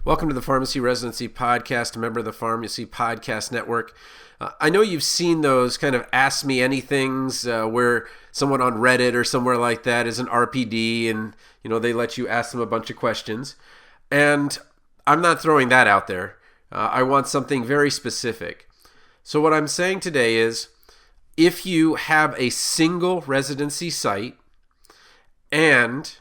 Welcome to the Pharmacy Residency Podcast, a member of the Pharmacy Podcast Network. I know you've seen those kind of Ask Me Anythings where someone on Reddit or somewhere like that is an RPD and they let you ask them a bunch of questions. And I'm not throwing that out there. I want something very specific. So what I'm saying today is if you have a single residency site and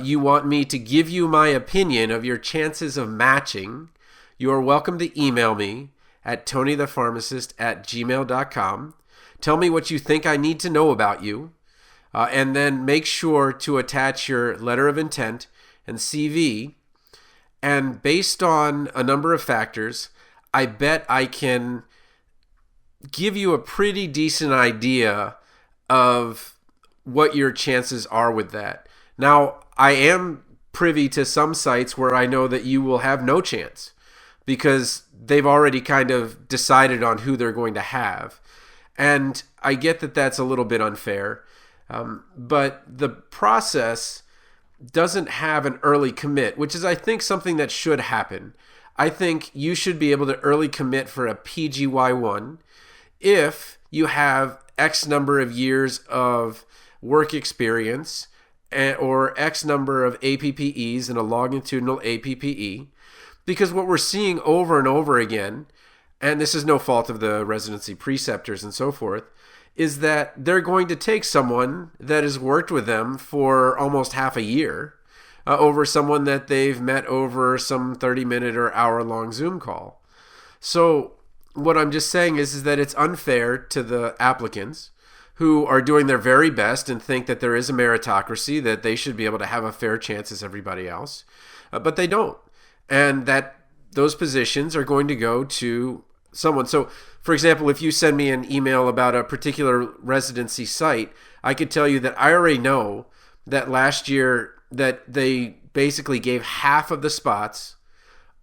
you want me to give you my opinion of your chances of matching, you are welcome to email me at tonythepharmacist@gmail.com. Tell me what you think I need to know about you, and then make sure to attach your letter of intent and CV. And based on a number of factors, I bet I can give you a pretty decent idea of what your chances are with that. Now, I am privy to some sites where I know that you will have no chance because they've already kind of decided on who they're going to have. And I get that that's a little bit unfair, but the process doesn't have an early commit, which is, I think, something that should happen. I think you should be able to early commit for a PGY1 if you have X number of years of work experience or X number of APPEs and a longitudinal APPE, because what we're seeing over and over again, and this is no fault of the residency preceptors and so forth, is that they're going to take someone that has worked with them for almost half a year over someone that they've met over some 30-minute or hour-long Zoom call. So what I'm just saying is that it's unfair to the applicants who are doing their very best and think that there is a meritocracy, that they should be able to have a fair chance as everybody else, but they don't. And that those positions are going to go to someone. So, for example, if you send me an email about a particular residency site, I could tell you that I already know that last year that they basically gave half of the spots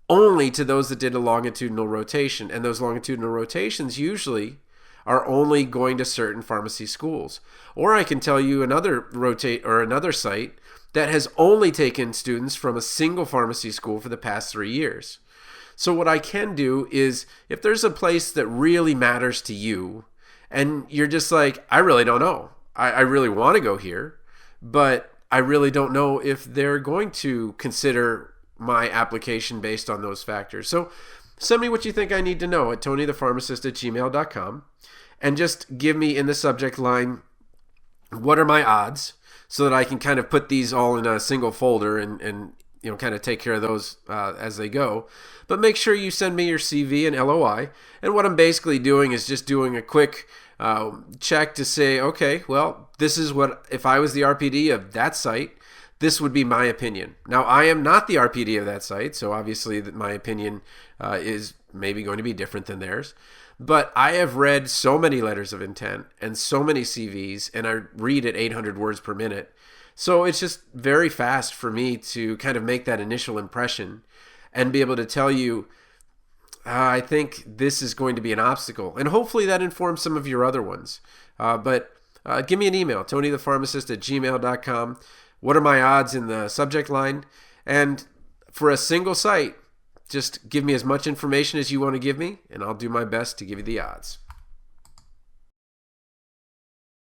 only to those that did a longitudinal rotation. And those longitudinal rotations usually are only going to certain pharmacy schools. Or I can tell you another site that has only taken students from a single pharmacy school for the past 3 years. So what I can do is, if there's a place that really matters to you and you're just like, I really don't know. I really want to go here, but I really don't know if they're going to consider my application based on those factors. So send me what you think I need to know at tonythepharmacist@gmail.com. And just give me in the subject line, what are my odds, so that I can kind of put these all in a single folder and kind of take care of those as they go. But make sure you send me your CV and LOI. And what I'm basically doing is just doing a quick check to say, okay, well, this is what, if I was the RPD of that site, this would be my opinion. Now, I am not the RPD of that site, so obviously my opinion is maybe going to be different than theirs. But I have read so many letters of intent and so many CVs, and I read at 800 words per minute. So it's just very fast for me to kind of make that initial impression and be able to tell you, I think this is going to be an obstacle. And hopefully that informs some of your other ones. But give me an email, tonythepharmacist@gmail.com. What are my odds in the subject line? And for a single site, just give me as much information as you want to give me, and I'll do my best to give you the odds.